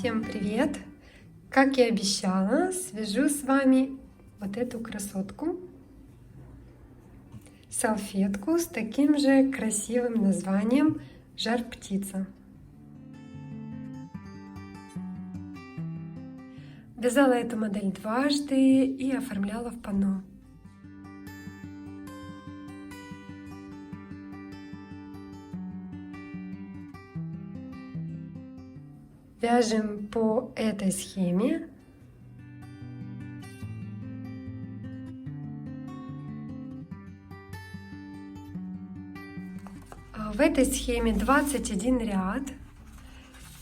Всем привет! Как и обещала, свяжу с вами вот эту красотку, салфетку с таким же красивым названием «Жар-птица». Вязала эту модель дважды и оформляла в панно. Вяжем по этой схеме. В этой схеме 21 ряд.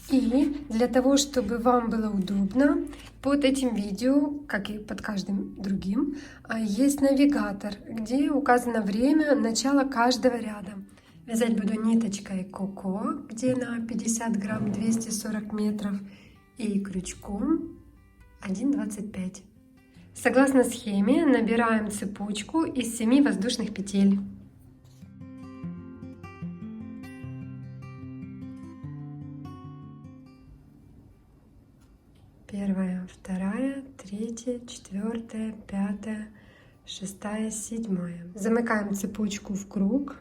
И для того, чтобы вам было удобно, под этим видео, как и под каждым другим, есть навигатор, где указано время начала каждого ряда. Вязать буду ниточкой Коко, где на 50 грамм 240 метров, и крючком 1,25. Согласно схеме набираем цепочку из 7 воздушных петель. Первая, вторая, третья, четвертая, пятая, шестая, седьмая. Замыкаем цепочку в круг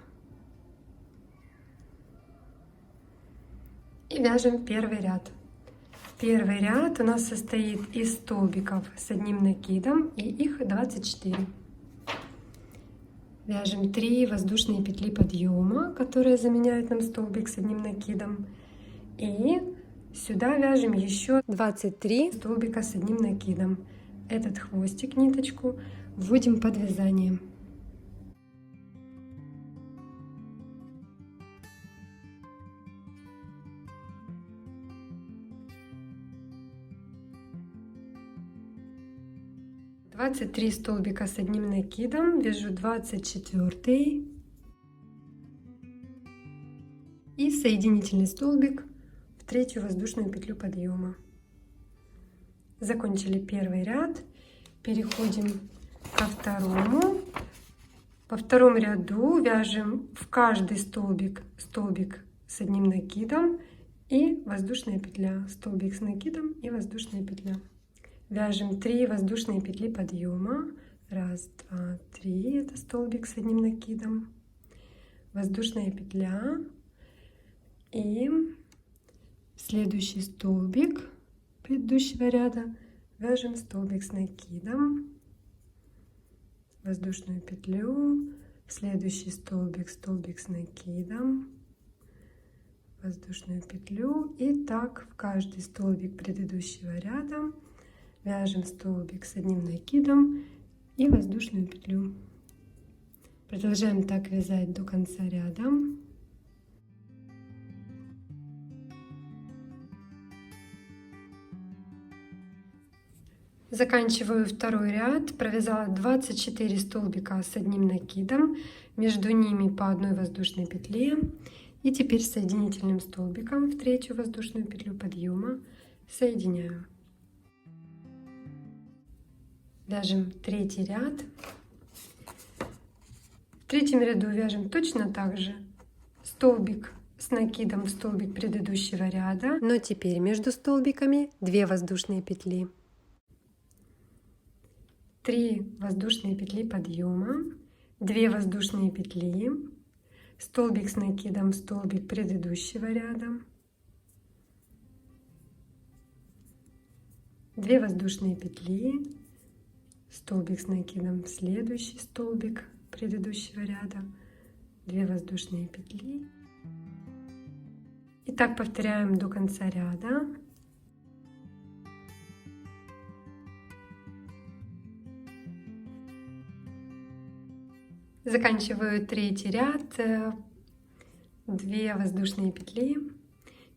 и вяжем первый ряд. Первый ряд у нас состоит из столбиков с одним накидом, и их 24. Вяжем 3 воздушные петли подъема, которые заменяют нам столбик с одним накидом, и сюда вяжем еще 23 столбика с одним накидом. Этот хвостик, ниточку, вводим под вязание. Двадцать 23 столбика с одним накидом, вяжу 24 и соединительный столбик в третью воздушную петлю подъема. Закончили первый ряд, переходим ко второму. По второму ряду вяжем в каждый столбик с одним накидом и воздушная петля, столбик с накидом и воздушная петля. Вяжем 3 воздушные петли подъема, 1, 2, 3, это столбик с одним накидом, воздушная петля, и следующий столбик предыдущего ряда вяжем столбик с накидом, воздушную петлю, следующий столбик с накидом, воздушную петлю, и так в каждый столбик предыдущего ряда вяжем столбик с одним накидом и воздушную петлю. Продолжаем так вязать до конца ряда. Заканчиваю второй ряд, провязала 24 столбика с одним накидом, между ними по одной воздушной петле, и теперь соединительным столбиком в третью воздушную петлю подъема соединяю. Вяжем третий ряд. В третьем ряду вяжем точно так же столбик с накидом в столбик предыдущего ряда, но теперь между столбиками 2 воздушные петли. 3 воздушные петли подъема, 2 воздушные петли, столбик с накидом в столбик предыдущего ряда, 2 воздушные петли, столбик с накидом в следующий столбик предыдущего ряда, 2 воздушные петли. И так повторяем до конца ряда. Заканчиваю третий ряд, 2 воздушные петли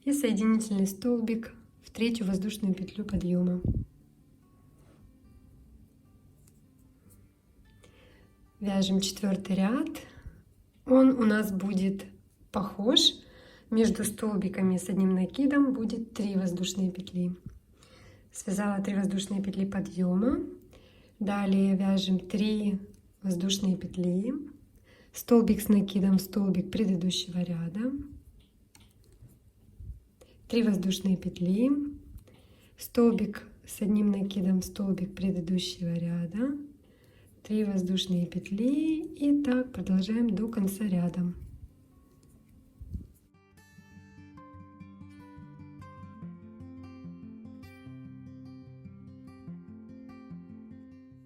и соединительный столбик в третью воздушную петлю подъема. Вяжем четвертый ряд. Он у нас будет похож. Между столбиками с одним накидом будет 3 воздушные петли. Связала 3 воздушные петли подъема. Далее вяжем 3 воздушные петли, столбик с накидом, столбик предыдущего ряда, 3 воздушные петли, столбик с одним накидом в столбик предыдущего ряда, 3 воздушные петли и так продолжаем до конца ряда.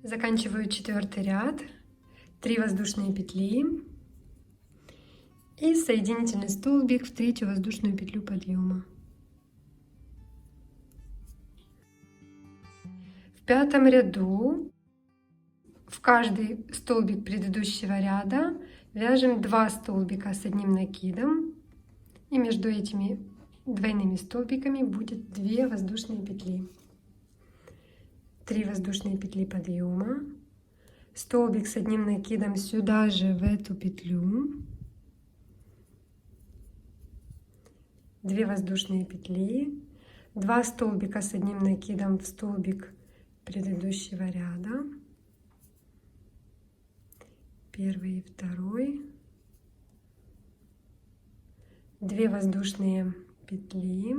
Заканчиваю 4-й ряд, 3 воздушные петли и соединительный столбик в 3-ю воздушную петлю подъема. В 5-м ряду в каждый столбик предыдущего ряда вяжем 2 столбика с одним накидом, и между этими двойными столбиками будет 2 воздушные петли. 3 воздушные петли подъема, столбик с одним накидом сюда же в эту петлю, 2 воздушные петли, 2 столбика с одним накидом в столбик предыдущего ряда, 1 и 2, 2 воздушные петли,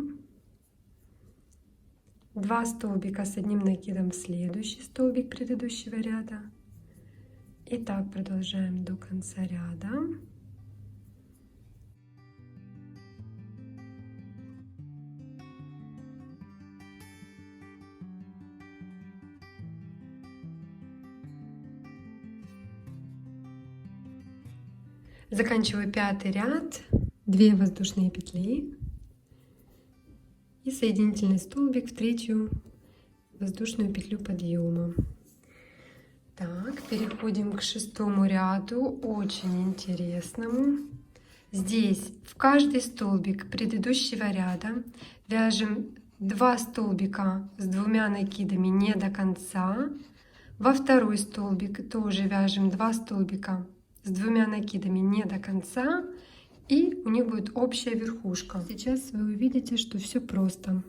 2 столбика с одним накидом в следующий столбик предыдущего ряда. И так продолжаем до конца ряда. Заканчиваю 5-й ряд, 2 воздушные петли и соединительный столбик в 3-ю воздушную петлю подъема. Так, переходим к 6-му ряду, очень интересному. Здесь в каждый столбик предыдущего ряда вяжем 2 столбика с 2 накидами не до конца. Во 2-й столбик тоже вяжем 2 столбика с 2 накидами не до конца, и у них будет общая верхушка. Сейчас вы увидите, что все просто.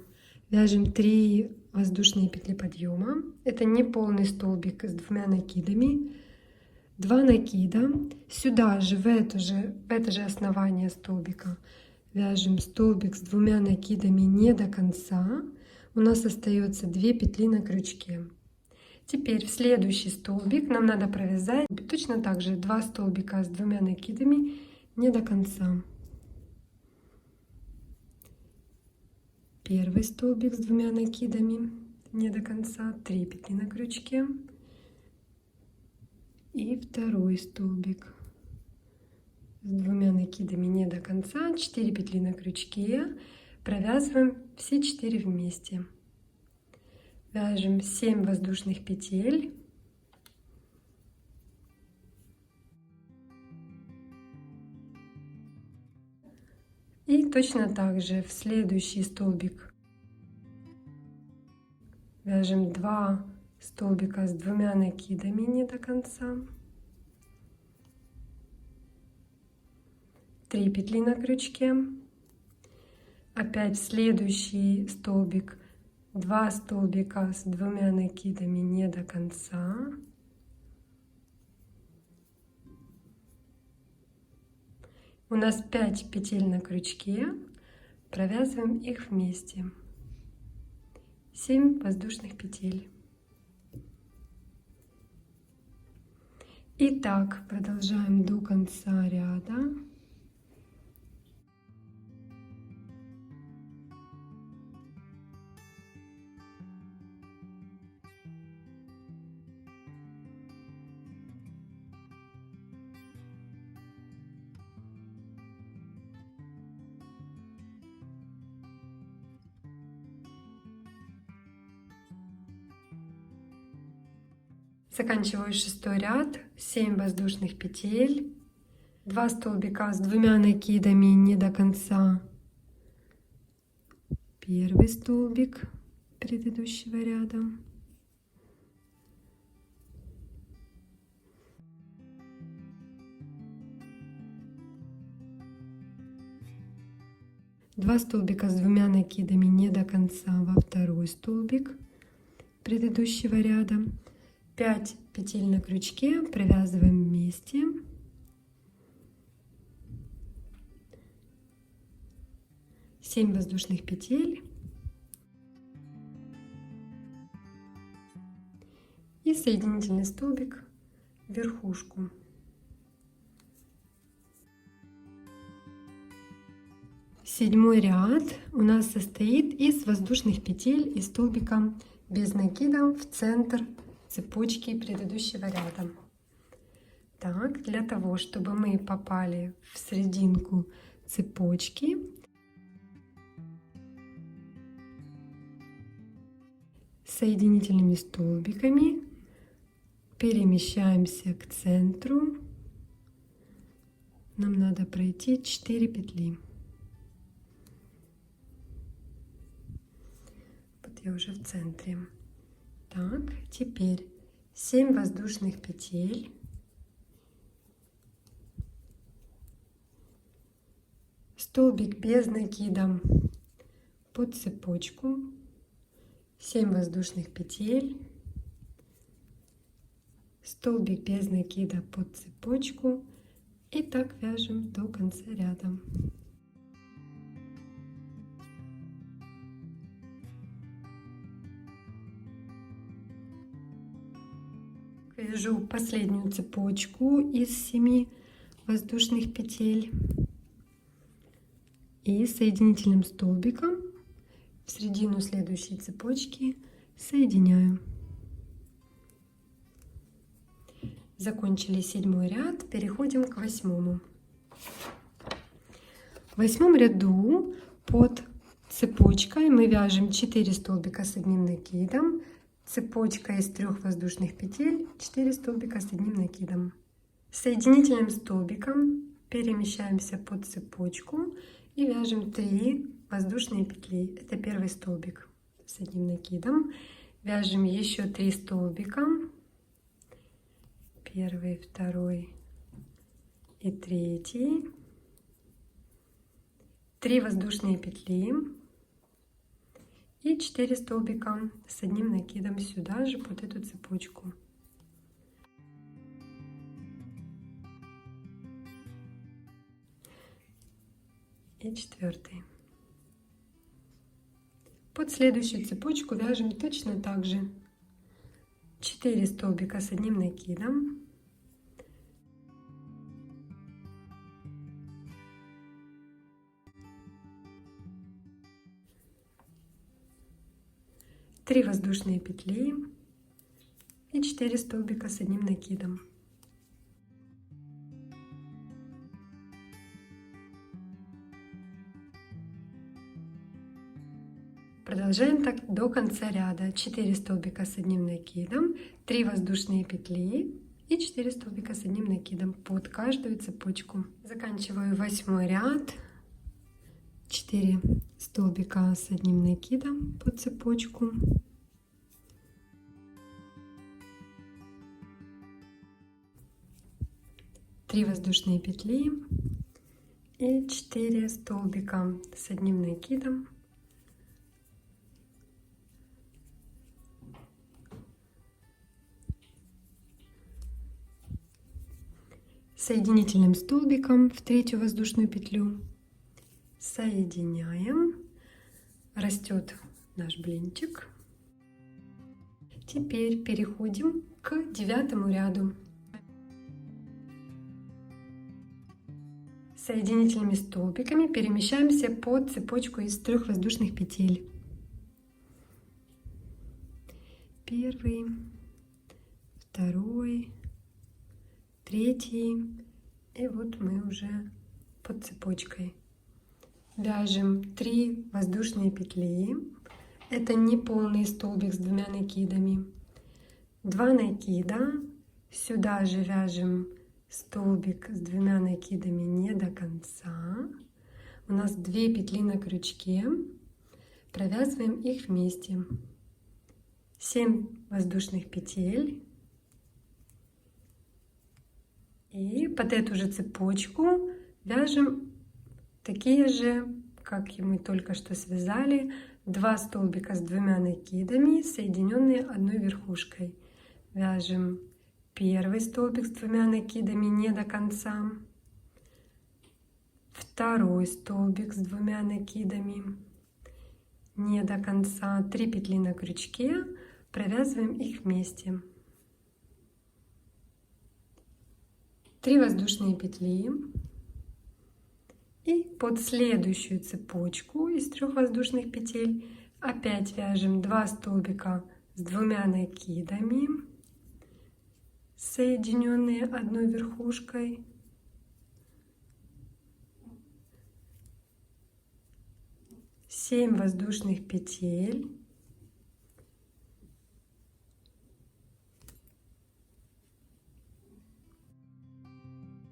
Вяжем 3 воздушные петли подъема. Это не полный столбик с 2 накидами. 2 накида. Сюда же, в это же основание столбика, вяжем столбик с 2 накидами не до конца. У нас остается 2 петли на крючке. Теперь в следующий столбик нам надо провязать точно так же 2 столбика с 2 накидами не до конца. 1 столбик с 2 накидами не до конца, 3 петли на крючке. И 2 столбик с 2 накидами не до конца, 4 петли на крючке. Провязываем все 4 вместе. Вяжем 7 воздушных петель. И точно так же в следующий столбик вяжем 2 столбика с 2 накидами не до конца, 3 петли на крючке. Опять в следующий столбик 2 столбика с 2 накидами не до конца, у нас 5 петель на крючке, провязываем их вместе, 7 воздушных петель. И так продолжаем до конца ряда. Заканчиваю 6-й ряд, 7 воздушных петель, 2 столбика с 2 накидами не до конца, 1 столбик предыдущего ряда, 2 столбика с 2 накидами не до конца во 2 столбик предыдущего ряда, 5 петель на крючке, провязываем вместе, 7 воздушных петель и соединительный столбик в верхушку. Седьмой ряд у нас состоит из воздушных петель и столбика без накида в центр цепочки предыдущего ряда. Так, для того, чтобы мы попали в серединку цепочки, соединительными столбиками перемещаемся к центру. Нам надо пройти 4 петли. Вот я уже в центре. Так, теперь 7 воздушных петель. Столбик без накида под цепочку. 7 воздушных петель. Столбик без накида под цепочку. И так вяжем до конца ряда. Вяжу последнюю цепочку из 7 воздушных петель и соединительным столбиком в середину следующей цепочки соединяю. Закончили 7 ряд, переходим к 8. В 8 ряду под цепочкой мы вяжем 4 столбика с одним накидом, цепочка из 3 воздушных петель, 4 столбика с одним накидом. Соединительным столбиком перемещаемся под цепочку и вяжем 3 воздушные петли. Это первый столбик с одним накидом. Вяжем еще 3 столбика. Первый, второй и третий. 3 воздушные петли и 4 столбика с одним накидом сюда же под эту цепочку. И 4. Под следующую цепочку вяжем точно так же 4 столбика с одним накидом, три воздушные петли и 4 столбика с одним накидом. Продолжаем так до конца ряда. 4 столбика с одним накидом, 3 воздушные петли и 4 столбика с одним накидом под каждую цепочку. Заканчиваю 8 ряд. 4 столбика с одним накидом под цепочку. Три воздушные петли и 4 столбика с одним накидом. Соединительным столбиком в 3 воздушную петлю соединяем. Растет наш блинчик. Теперь переходим к 9 ряду. Соединительными столбиками перемещаемся под цепочку из 3 воздушных петель. Первый, второй, третий, и вот мы уже под цепочкой. Вяжем 3 воздушные петли. Это не полный столбик с 2 накидами. 2 накида. Сюда же вяжем столбик с 2 накидами не до конца. У нас 2 петли на крючке. Провязываем их вместе. 7 воздушных петель. И под эту же цепочку вяжем такие же, как и мы только что связали, 2 столбика с 2 накидами, соединенные одной верхушкой. Вяжем первый столбик с 2 накидами не до конца, второй столбик с 2 накидами не до конца, 3 петли на крючке, провязываем их вместе. 3 воздушные петли. И под следующую цепочку из 3 воздушных петель опять вяжем 2 столбика с 2 накидами, соединенные одной верхушкой. Семь воздушных петель.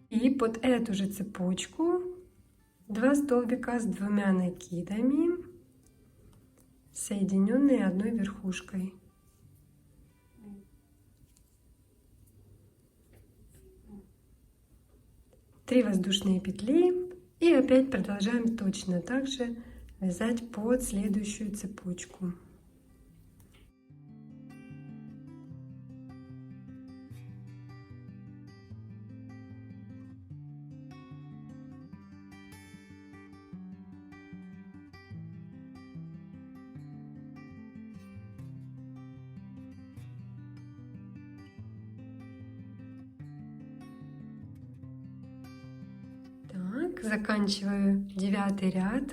И под эту же цепочку 2 столбика с 2 накидами, соединенные одной верхушкой. Три воздушные петли. И опять продолжаем точно так же вязать под следующую цепочку. Так, заканчиваю 9 ряд.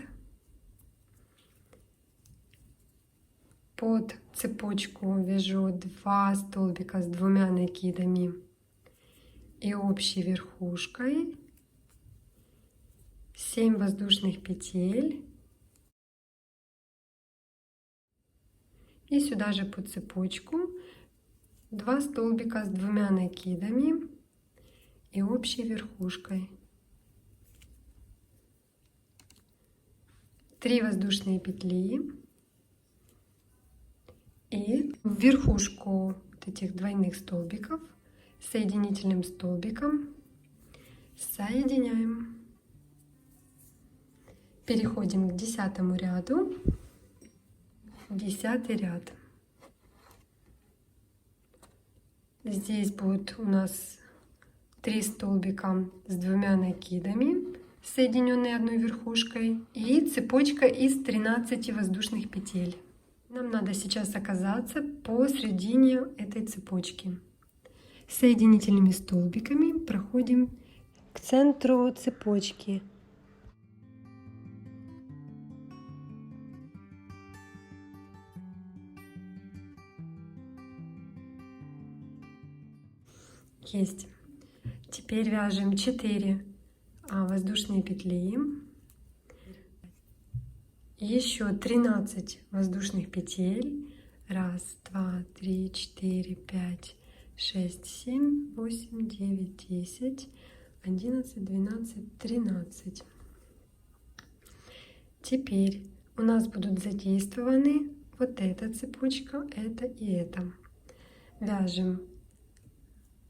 Под цепочку вяжу 2 столбика с 2 накидами и общей верхушкой, 7 воздушных петель. И сюда же под цепочку 2 столбика с 2 накидами и общей верхушкой. 3 воздушные петли. И в верхушку вот этих двойных столбиков соединительным столбиком соединяем. Переходим к 10 ряду. 10 ряд. Здесь будет у нас 3 столбика с 2 накидами, соединенные одной верхушкой, и цепочка из 13 воздушных петель. Нам надо сейчас оказаться посредине этой цепочки. Соединительными столбиками проходим к центру цепочки. Есть. Теперь вяжем 4 воздушные петли. Еще 13 воздушных петель. 1, 2, 3, 4, 5, 6, 7, 8, 9, 10, 11, 12, 13. Теперь у нас будут задействованы вот эта цепочка, это и это. Вяжем,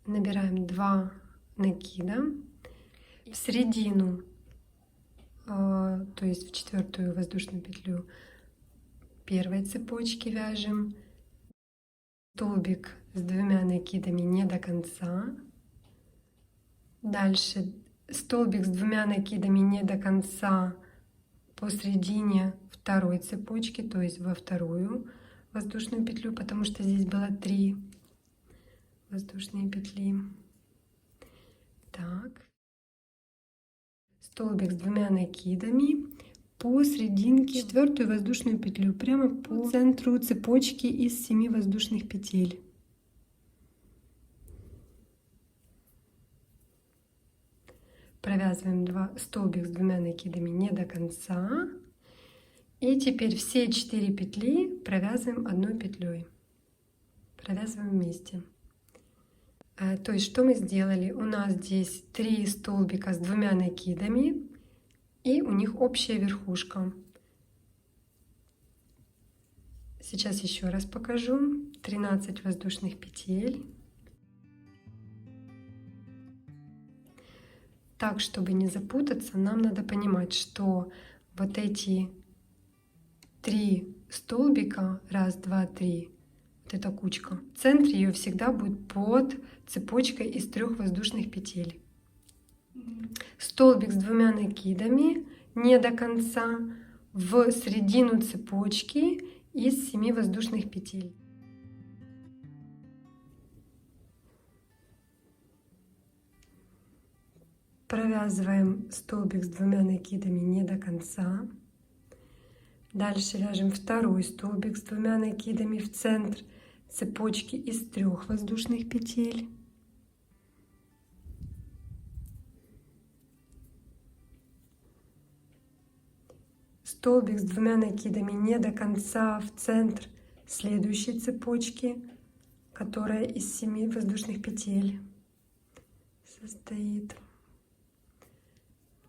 набираем 2 накида в середину, то есть в 4-ю воздушную петлю первой цепочки вяжем столбик с 2 накидами не до конца. Дальше столбик с 2 накидами не до конца посредине 2-й цепочки, то есть во 2-ю воздушную петлю, потому что здесь было 3 воздушные петли. Так. Столбик с 2 накидами посерединке 4-ю воздушную петлю, прямо по центру цепочки из 7 воздушных петель. Провязываем столбик с 2 накидами не до конца. И теперь все 4 петли провязываем одной петлей. Провязываем вместе. То есть, что мы сделали? У нас здесь 3 столбика с 2 накидами, и у них общая верхушка. Сейчас еще раз покажу. 13 воздушных петель. Так, чтобы не запутаться, нам надо понимать, что вот эти 3 столбика, 1, 2, 3, вот эта кучка, в центре ее всегда будет под цепочкой из 3 воздушных петель. Столбик с 2 накидами не до конца в середину цепочки из 7 воздушных петель. Провязываем столбик с 2 накидами не до конца. Дальше вяжем второй столбик с 2 накидами в центр цепочки из 3 воздушных петель. Столбик с 2 накидами не до конца в центр следующей цепочки, которая из 7 воздушных петель состоит.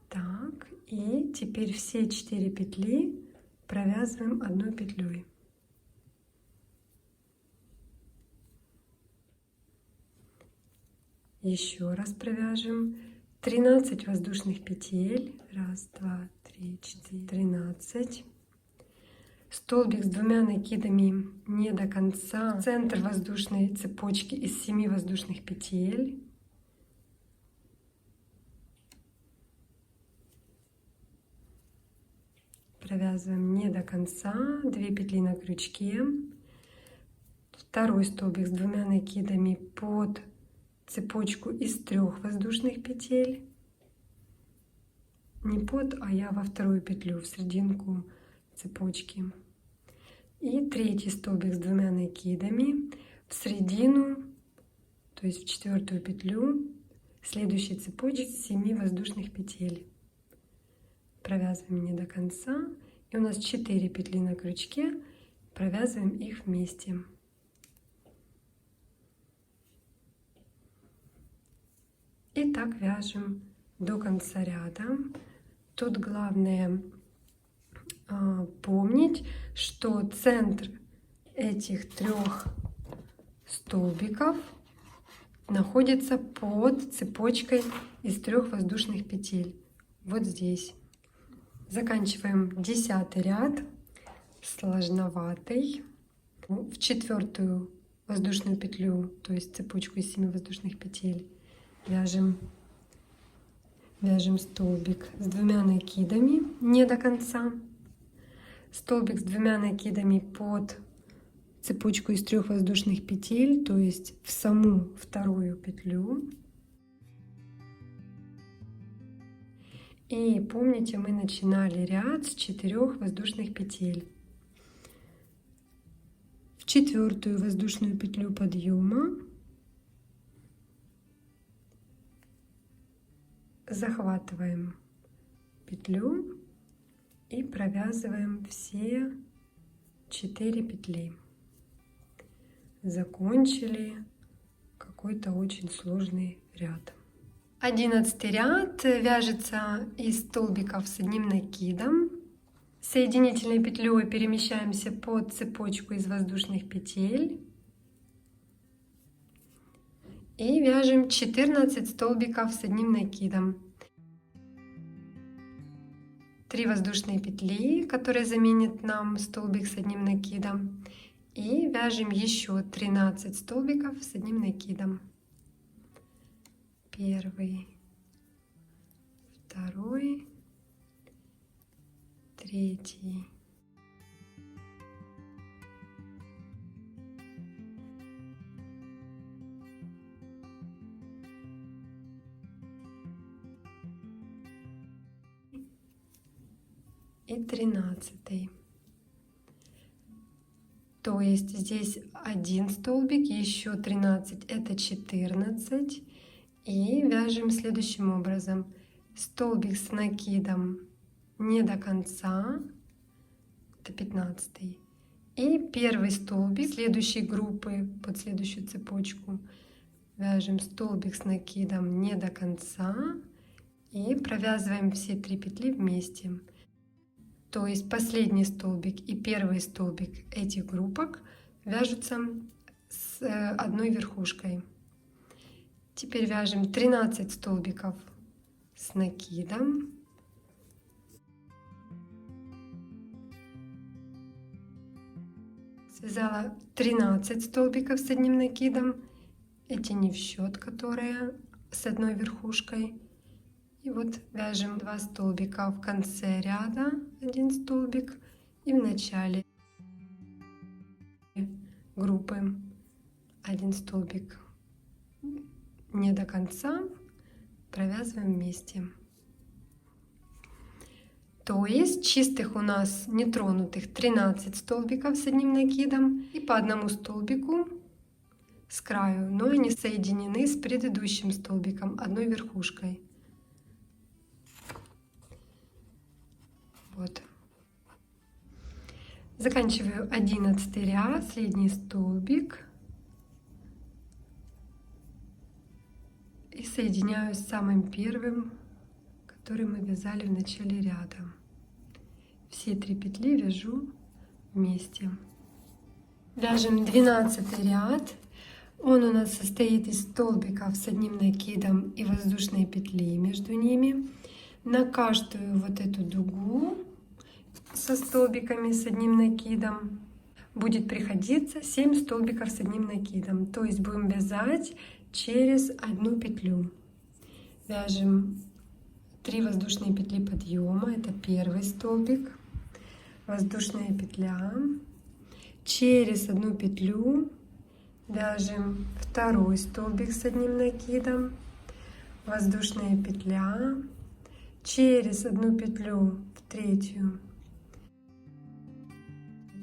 Так, и теперь все 4 петли провязываем 1 петлей. Еще раз провяжем 13 воздушных петель. 1, 2, 3, 4, 13. Столбик с 2 накидами не до конца. Центр воздушной цепочки из 7 воздушных петель. Провязываем не до конца, 2 петли на крючке. Второй столбик с 2 накидами под цепочку из 3 воздушных петель. Не под, а я во вторую петлю, в серединку цепочки. И третий столбик с 2 накидами в середину, то есть в 4-ю петлю следующей цепочки из 7 воздушных петель. Провязываем не до конца, и у нас 4 петли на крючке, провязываем их вместе. И так вяжем до конца ряда. Тут главное помнить, что центр этих 3 столбиков находится под цепочкой из 3 воздушных петель. Вот здесь. Заканчиваем 10-й ряд, сложноватый. В 4-ю воздушную петлю, то есть цепочку из 7 воздушных петель, вяжем столбик с 2 накидами не до конца. Столбик с 2 накидами под цепочку из 3 воздушных петель, то есть в саму 2-ю петлю. И помните, мы начинали ряд с 4 воздушных петель. В 4-ю воздушную петлю подъема захватываем петлю и провязываем все 4 петли. Закончили какой-то очень сложный ряд. 11-й ряд вяжется из столбиков с 1 накидом. Соединительной петлей перемещаемся под цепочку из воздушных петель и вяжем 14 столбиков с 1 накидом. 3 воздушные петли, которые заменят нам столбик с 1 накидом, и вяжем еще 13 столбиков с 1 накидом. Первый, второй, третий. И 13. То есть здесь 1 столбик, еще 13, это 14. И вяжем следующим образом. Столбик с накидом не до конца, это 15. И первый столбик следующей группы под следующую цепочку. Вяжем столбик с накидом не до конца и провязываем все 3 петли вместе. То есть последний столбик и первый столбик этих группок вяжутся с одной верхушкой. Теперь вяжем 13 столбиков с накидом. Связала 13 столбиков с 1 накидом. Эти не в счет, которые с одной верхушкой. И вот вяжем 2 столбика в конце ряда, 1 столбик, и в начале группы 1 столбик не до конца, провязываем вместе. То есть чистых у нас нетронутых 13 столбиков с одним накидом и по одному столбику с краю, но они соединены с предыдущим столбиком одной верхушкой. Вот. Заканчиваю 11 ряд, средний столбик и соединяю с самым первым, который мы вязали в начале ряда. Все 3 петли вяжу вместе. Вяжем 12 ряд. Он у нас состоит из столбиков с одним накидом и воздушной петли между ними. На каждую вот эту дугу со столбиками с одним накидом будет приходиться 7 столбиков с одним накидом. То есть будем вязать через одну петлю. Вяжем 3 воздушные петли подъема. Это первый столбик. Воздушная петля. Через одну петлю вяжем второй столбик с одним накидом. Воздушная петля. Через одну петлю в третью.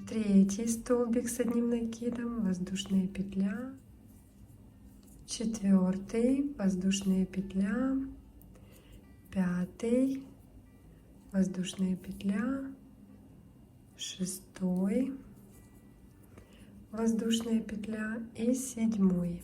Третий столбик с одним накидом. Воздушная петля. Четвертый. Воздушная петля. Пятый. Воздушная петля. Шестой. Воздушная петля и седьмой.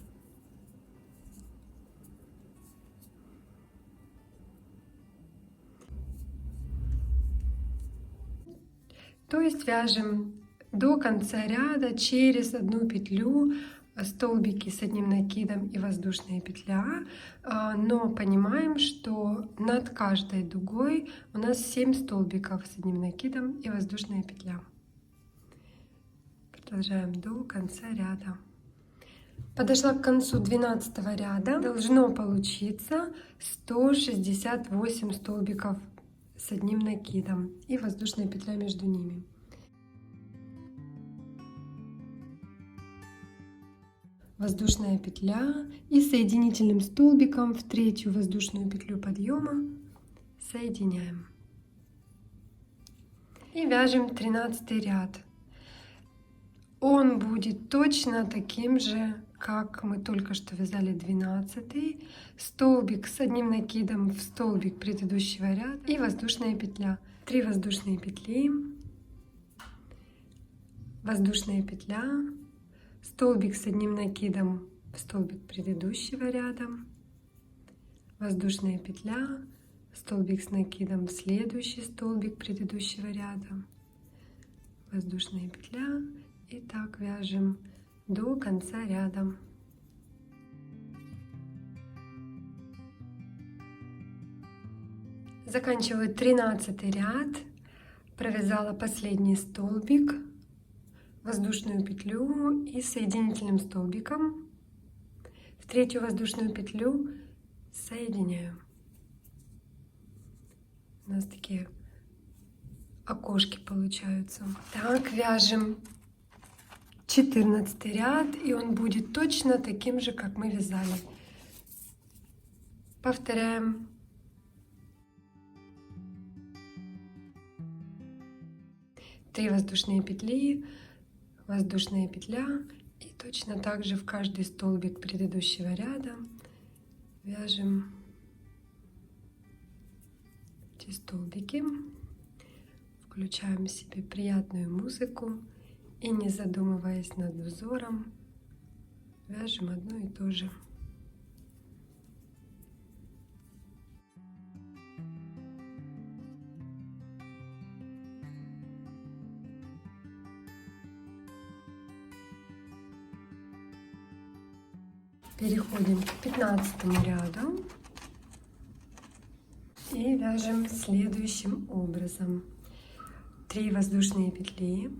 То есть вяжем до конца ряда через одну петлю столбики с одним накидом и воздушная петля, но понимаем, что над каждой дугой у нас 7 столбиков с одним накидом и воздушная петля. Продолжаем до конца ряда. Подошла к концу 12 ряда. Должно получиться 168 столбиков с одним накидом и воздушная петля между ними. Воздушная петля и соединительным столбиком в третью воздушную петлю подъема соединяем. И вяжем 13 ряд. Он будет точно таким же, как мы только что вязали 12. Столбик с одним накидом в столбик предыдущего ряда и воздушная петля. 3 воздушные петли, воздушная петля, столбик с одним накидом в столбик предыдущего ряда, воздушная петля, столбик с накидом в следующий столбик предыдущего ряда, воздушная петля. И так вяжем до конца ряда. Заканчиваю 13 ряд, провязала последний столбик, воздушную петлю и соединительным столбиком в третью воздушную петлю соединяю. У нас такие окошки получаются. Так, вяжем 14 ряд, и он будет точно таким же, как мы вязали. Повторяем. Три воздушные петли, воздушная петля, и точно так же в каждый столбик предыдущего ряда вяжем эти столбики, включаем себе приятную музыку и, не задумываясь над узором, вяжем одно и то же. Переходим к 15 ряду и вяжем следующим образом. 3 воздушные петли,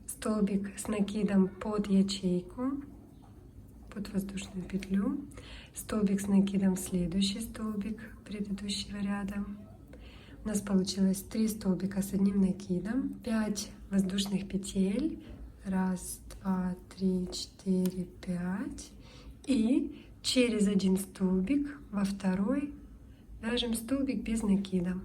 столбик с накидом под ячейку, под воздушную петлю, столбик с накидом в следующий столбик предыдущего ряда. У нас получилось 3 столбика с одним накидом, 5 воздушных петель, 1, 2, 3, 4, 5 и через один столбик во второй вяжем столбик без накида.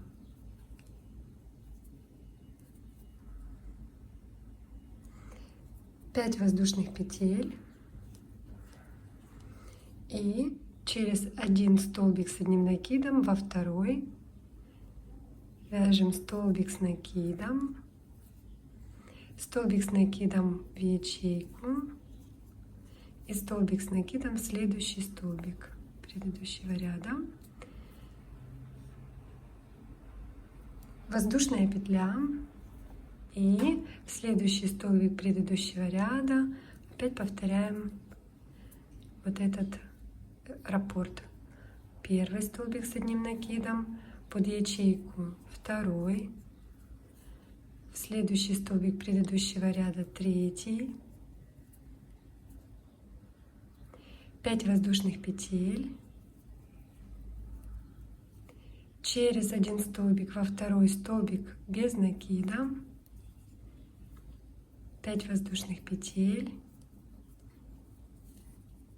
Пять воздушных петель и через один столбик с одним накидом во второй вяжем столбик с накидом, столбик с накидом в ячейку и столбик с накидом в следующий столбик предыдущего ряда. Воздушная петля и в следующий столбик предыдущего ряда опять повторяем вот этот раппорт. Первый столбик с одним накидом, под ячейку второй, в следующий столбик предыдущего ряда третий, 5 воздушных петель, через один столбик во второй столбик без накида, 5 воздушных петель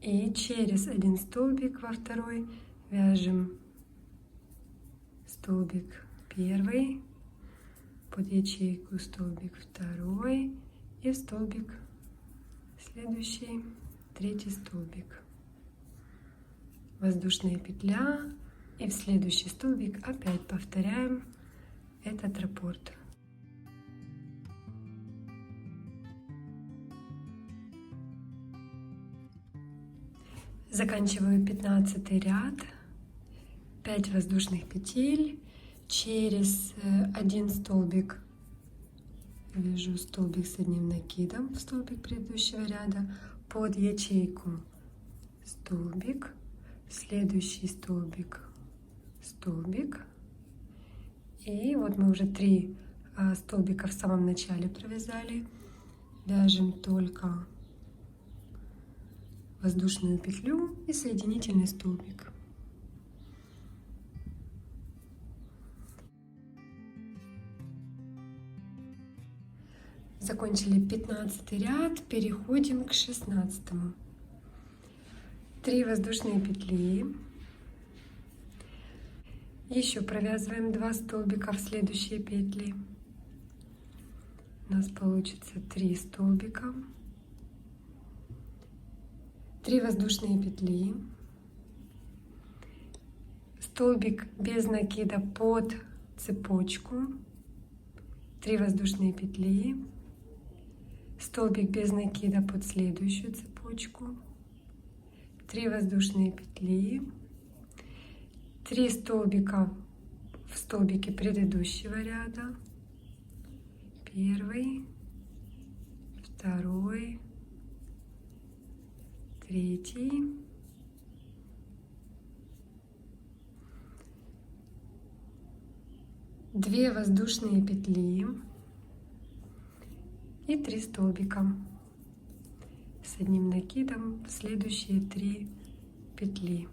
и через один столбик во второй вяжем столбик первый, под ячейку столбик второй и в столбик следующий третий столбик, воздушная петля и в следующий столбик опять повторяем этот раппорт. Заканчиваю 15 ряд, 5 воздушных петель, через один столбик вяжу столбик с одним накидом в столбик предыдущего ряда, под ячейку столбик, следующий столбик, столбик, и вот мы уже 3 столбика в самом начале провязали, вяжем только воздушную петлю и соединительный столбик. Закончили 15 ряд, переходим к 16. 3 воздушные петли, еще провязываем 2 столбика в следующие петли, у нас получится 3 столбика, 3 воздушные петли, столбик без накида под цепочку, 3 воздушные петли, столбик без накида под следующую цепочку, 3 воздушные петли, 3 столбика в столбике предыдущего ряда, первый, второй, третий, две воздушные петли и 3 столбика с одним накидом в следующие 3 петли.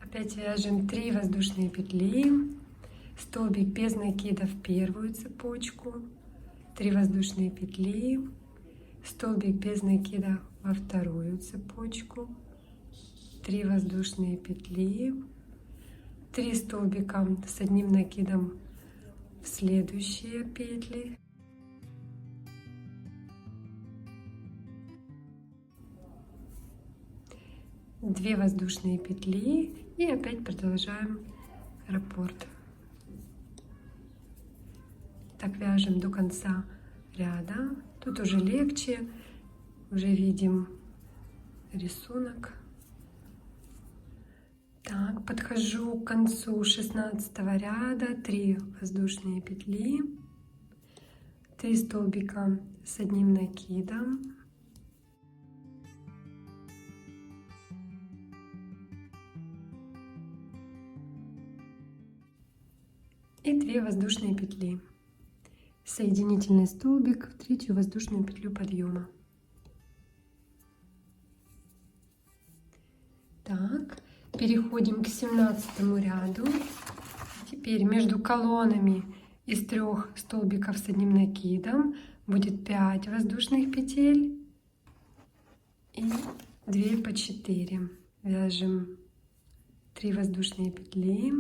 Опять вяжем 3 воздушные петли, столбик без накида в первую цепочку, 3 воздушные петли, столбик без накида во вторую цепочку, 3 воздушные петли, 3 столбика с одним накидом в следующие петли, две воздушные петли и опять продолжаем раппорт. Так вяжем до конца ряда. Тут уже легче, уже видим рисунок. Так, подхожу к концу 16 ряда, 3 воздушные петли, 3 столбика с одним накидом, и 2 воздушные петли, соединительный столбик в третью воздушную петлю подъема. Так, переходим к 17 ряду. Теперь между колоннами из 3 столбиков с одним накидом будет 5 воздушных петель и 2 по 4. Вяжем 3 воздушные петли,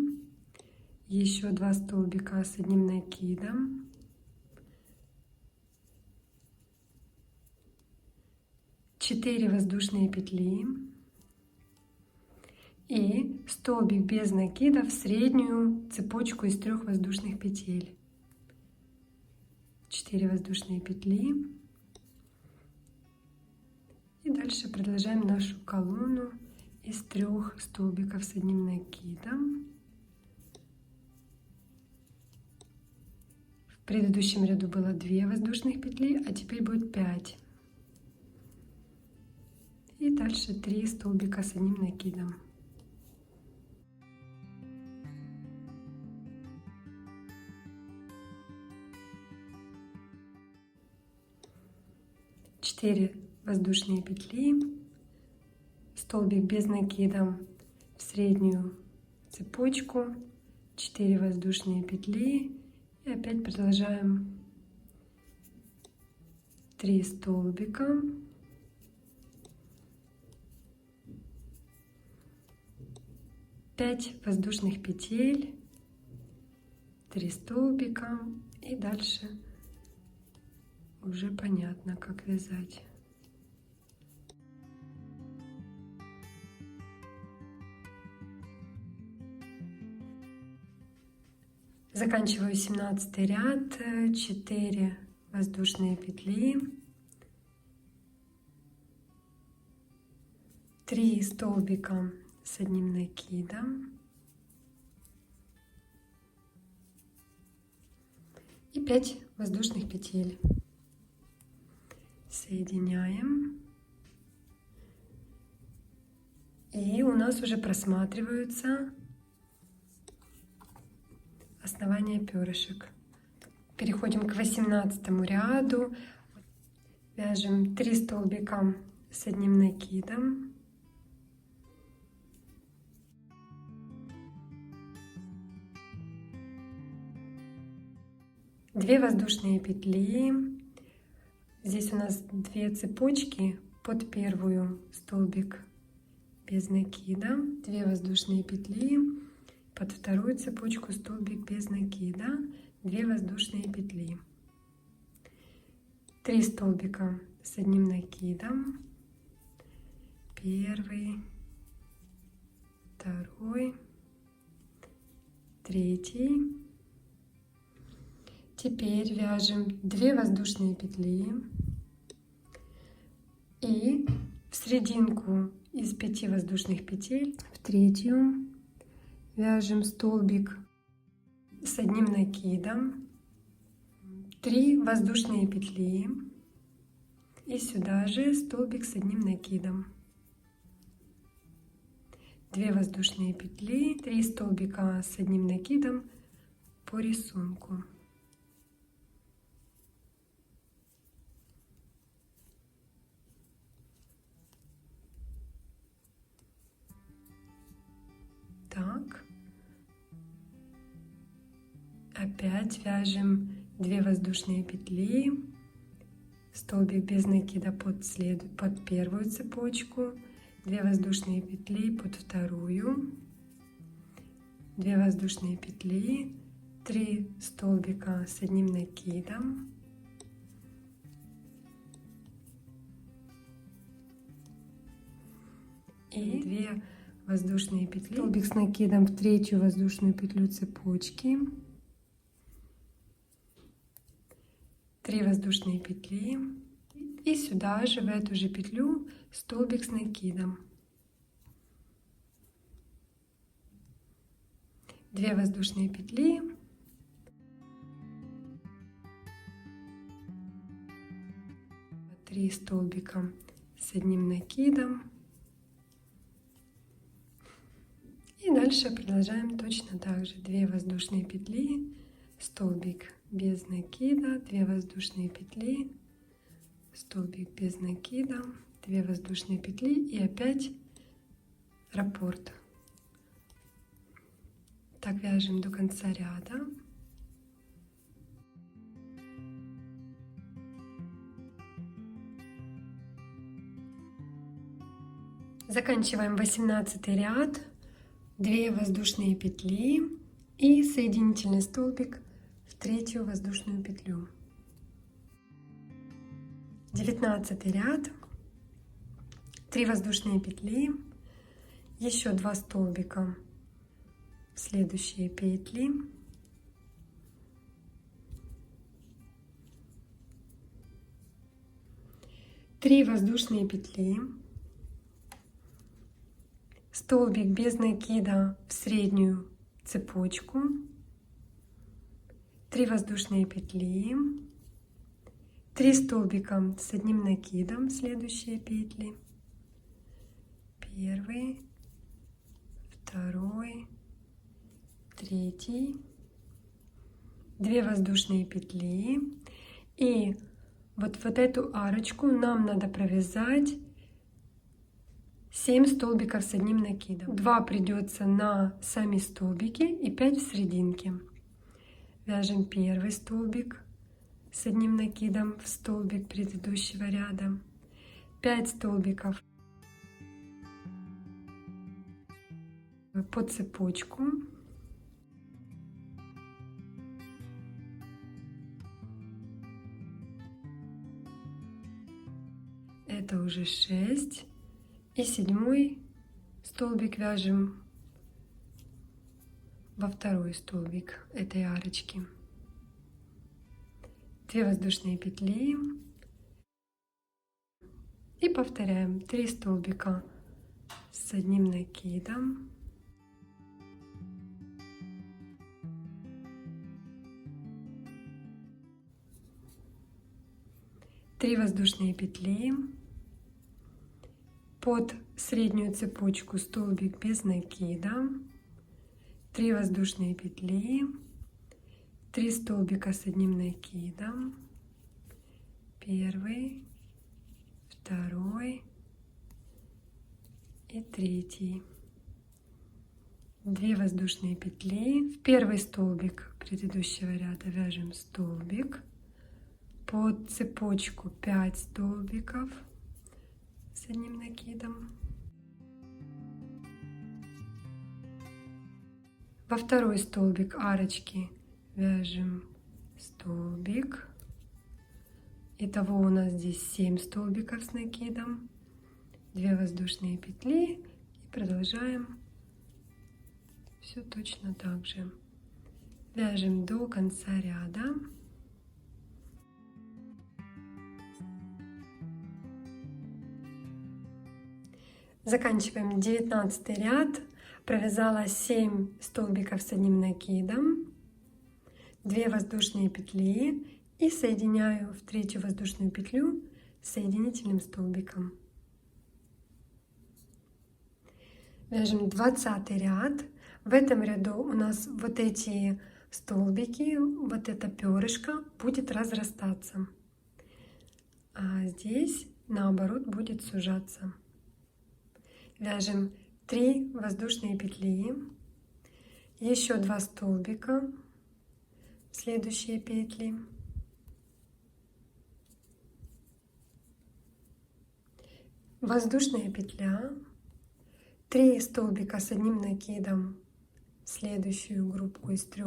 еще 2 столбика с одним накидом, 4 воздушные петли и столбик без накида в среднюю цепочку из 3 воздушных петель. 4 воздушные петли. И дальше продолжаем нашу колонну из 3 столбиков с одним накидом. В предыдущем ряду было 2 воздушных петли, а теперь будет 5. И дальше 3 столбика с одним накидом. Четыре воздушные петли, столбик без накида в среднюю цепочку, 4 воздушные петли и опять продолжаем 3 столбика, 5 воздушных петель, 3 столбика и дальше уже понятно, как вязать. Заканчиваю 17 ряд, 4 воздушные петли, 3 столбика с одним накидом и 5 воздушных петель. Соединяем. И у нас уже просматриваются основания перышек. Переходим к 18 ряду. Вяжем 3 столбика с одним накидом. Две воздушные петли. Здесь у нас 2 цепочки, под первую столбик без накида, 2 воздушные петли, под вторую цепочку столбик без накида, 2 воздушные петли, 3 столбика с одним накидом, первый, второй, третий. Теперь вяжем 2 воздушные петли и в серединку из 5 воздушных петель, в третью вяжем столбик с одним накидом, 3 воздушные петли и сюда же столбик с одним накидом, 2 воздушные петли, 3 столбика с одним накидом по рисунку. Так, опять вяжем 2 воздушные петли, столбик без накида под первую цепочку, 2 воздушные петли под вторую, 2 воздушные петли, 3 столбика с одним накидом, и 2 воздушные петли, столбик с накидом в третью воздушную петлю цепочки, 3 воздушные петли и сюда же в эту же петлю столбик с накидом, 2 воздушные петли, 3 столбика с одним накидом. И дальше продолжаем точно так же. 2 воздушные петли, столбик без накида, 2 воздушные петли, столбик без накида, 2 воздушные петли и опять раппорт. Так вяжем до конца ряда. Заканчиваем 18 ряд, 2 воздушные петли и соединительный столбик в 3 воздушную петлю. 19 ряд, 3 воздушные петли, еще 2 столбика в следующие петли, 3 воздушные петли, столбик без накида в среднюю цепочку, 3 воздушные петли, 3 столбика с одним накидом в следующие петли, 1, 2, 3, 2 воздушные петли, и вот эту арочку нам надо провязать 7 столбиков с одним накидом. 2 придется на сами столбики и 5 в серединке. Вяжем 1 столбик с одним накидом в столбик предыдущего ряда, 5 столбиков по цепочку, это уже 6, и 7 столбик вяжем во 2 столбик этой арочки. 2 воздушные петли и повторяем 3 столбика с одним накидом, 3 воздушные петли, под среднюю цепочку столбик без накида, 3 воздушные петли, 3 столбика с одним накидом, 1, 2 и 3, 2 воздушные петли, в 1 столбик предыдущего ряда вяжем столбик, под цепочку 5 столбиков с одним накидом, во 2 столбик арочки вяжем столбик. Итого у нас здесь 7 столбиков с накидом, 2 воздушные петли и продолжаем все точно так же. Вяжем до конца ряда. Заканчиваем 19 ряд. Провязала 7 столбиков с одним накидом, 2 воздушные петли и соединяю в 3 воздушную петлю соединительным столбиком. Вяжем 20 ряд. В этом ряду у нас вот эти столбики, вот это перышко будет разрастаться, а здесь наоборот будет сужаться. Вяжем 3 воздушные петли, еще 2 столбика в следующие петли, воздушная петля, 3 столбика с одним накидом в следующую группу из 3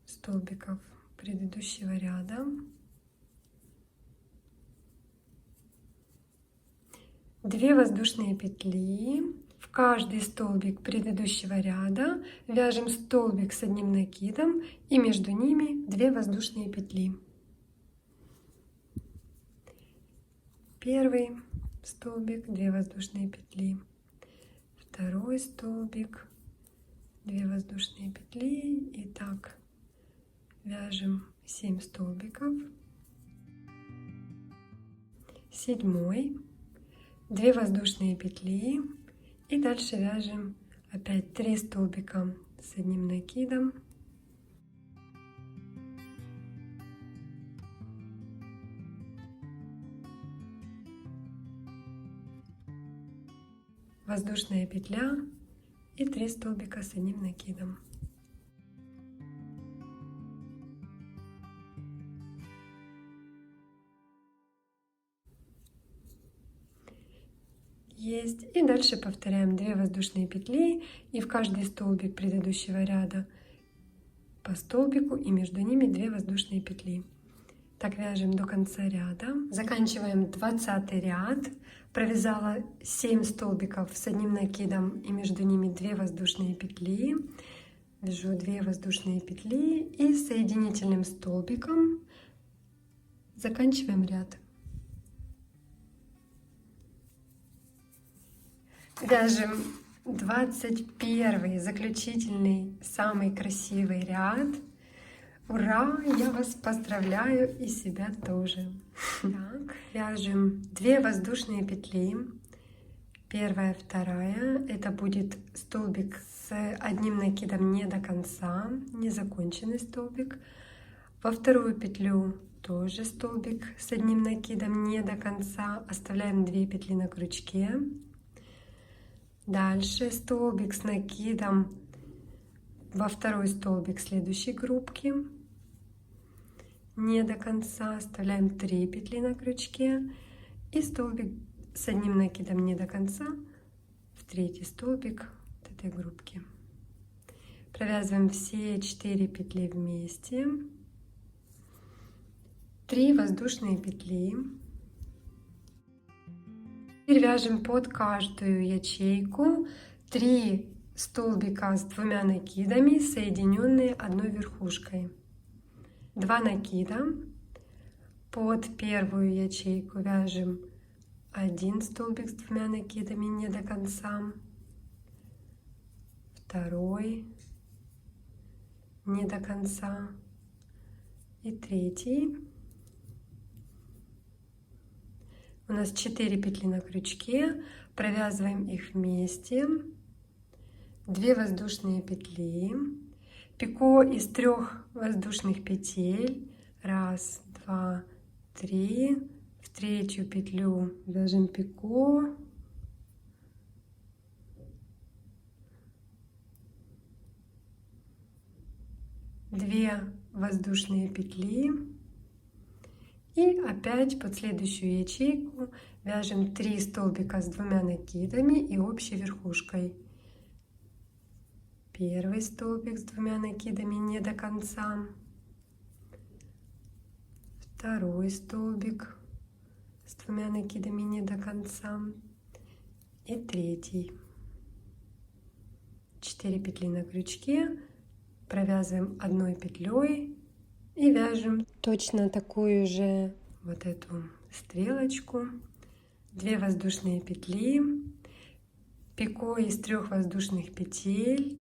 столбиков предыдущего ряда, 2 воздушные петли, в каждый столбик предыдущего ряда вяжем столбик с одним накидом и между ними 2 воздушные петли. 1 столбик, 2 воздушные петли, 2 столбик, 2 воздушные петли, и так вяжем 7 столбиков. 7, 2 воздушные петли, и дальше вяжем опять 3 столбика с одним накидом, воздушная петля и 3 столбика с одним накидом. Есть. И дальше повторяем 2 воздушные петли и в каждый столбик предыдущего ряда по столбику и между ними 2 воздушные петли. Так вяжем до конца ряда. Заканчиваем 20 ряд. Провязала 7 столбиков с одним накидом и между ними 2 воздушные петли. Вяжу 2 воздушные петли и соединительным столбиком заканчиваем ряд. Вяжем 21 заключительный, самый красивый ряд. Ура! Я вас поздравляю и себя тоже. Так, вяжем 2 воздушные петли. Первая, вторая. Это будет столбик с одним накидом не до конца, незаконченный столбик. Во вторую петлю тоже столбик с одним накидом не до конца. Оставляем 2 петли на крючке. Дальше столбик с накидом во второй столбик следующей группки. Не до конца. Оставляем 3 петли на крючке. И столбик с одним накидом не до конца в третий столбик вот этой группки. Провязываем все 4 петли вместе. 3 воздушные петли. Теперь вяжем под каждую ячейку 3 столбика с 2 накидами, соединенные одной верхушкой. 2 накида. Под первую ячейку вяжем 1 столбик с 2 накидами не до конца, второй не до конца и третий. У нас 4 петли на крючке, провязываем их вместе, 2 воздушные петли, пико из 3 воздушных петель, 1, 2, 3, в третью петлю вяжем пико, две воздушные петли и опять под следующую ячейку вяжем 3 столбика с 2 накидами и общей верхушкой. Первый столбик с 2 накидами не до конца, второй столбик с 2 накидами не до конца и третий. 4 петли на крючке, провязываем 1 петлей и вяжем точно такую же вот эту стрелочку, 2 воздушные петли, пико из 3 воздушных петель,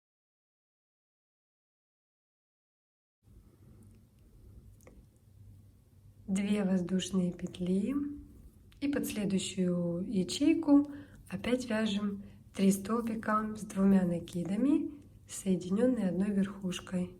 2 воздушные петли и под следующую ячейку опять вяжем 3 столбика с 2 накидами, соединенные одной верхушкой.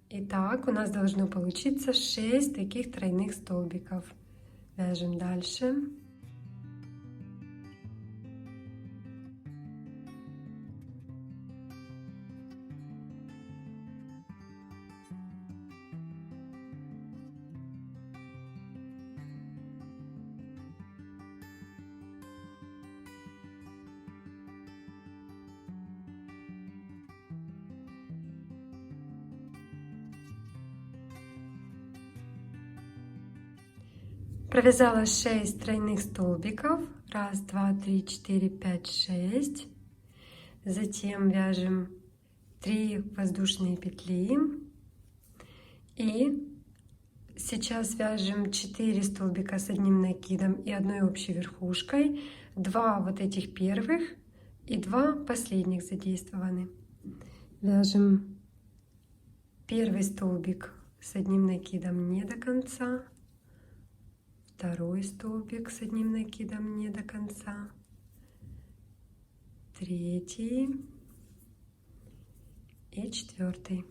Итак, у нас должно получиться 6 таких тройных столбиков. Вяжем дальше. Провязала 6 тройных столбиков. 1, 2, 3, 4, 5, 6. Затем вяжем 3 воздушные петли. И сейчас вяжем 4 столбика с одним накидом и одной общей верхушкой. 2 вот этих первых и 2 последних задействованы. Вяжем первый столбик с одним накидом не до конца. Второй столбик с одним накидом не до конца, третий и четвертый.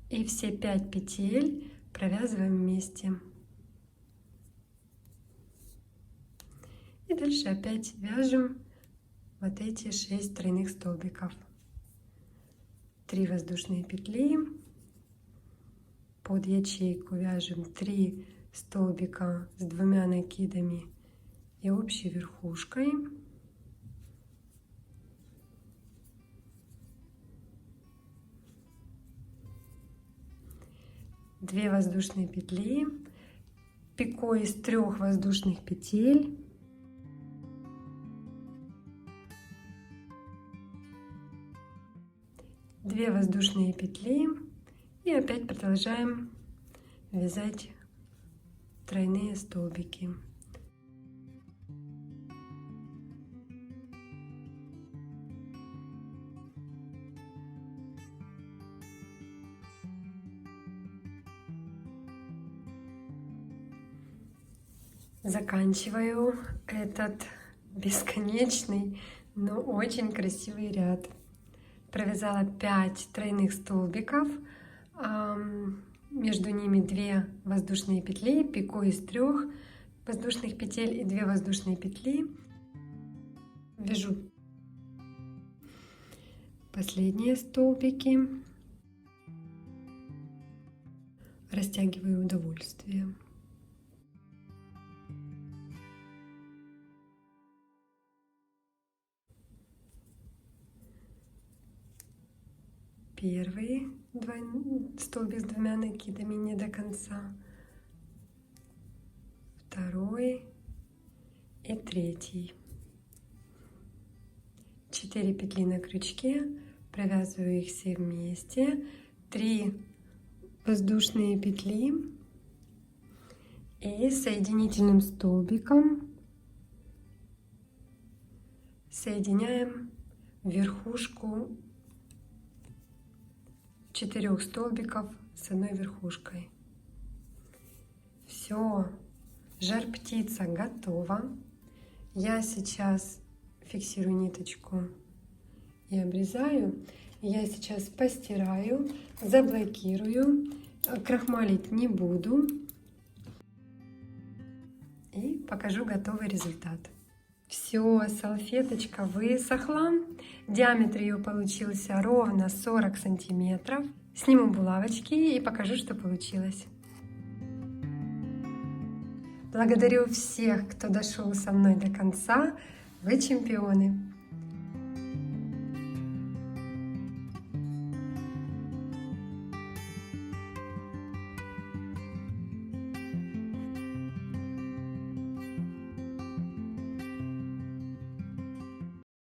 И все 5 петель провязываем вместе. И дальше опять вяжем вот эти 6 тройных столбиков. 3 воздушные петли, под ячейку вяжем 3 столбика с 2 накидами и общей верхушкой. Две воздушные петли, пикой из 3 воздушных петель, две воздушные петли и опять продолжаем вязать тройные столбики. Заканчиваю этот бесконечный, но очень красивый ряд. Провязала 5 тройных столбиков, между ними 2 воздушные петли, пикой из 3 воздушных петель и 2 воздушные петли. Вяжу последние столбики, растягиваю удовольствие. Первый столбик с 2 накидами не до конца, второй и третий. 4 петли на крючке, провязываю их все вместе, 3 воздушные петли и соединительным столбиком соединяем верхушку 4 столбиков с одной верхушкой. Все, жар-птица готова. Я сейчас фиксирую ниточку и обрезаю. Я сейчас постираю, заблокирую, крахмалить не буду и покажу готовый результат. Все, салфеточка высохла. Диаметр ее получился ровно 40 сантиметров. Сниму булавочки и покажу, что получилось. Благодарю всех, кто дошел со мной до конца. Вы чемпионы!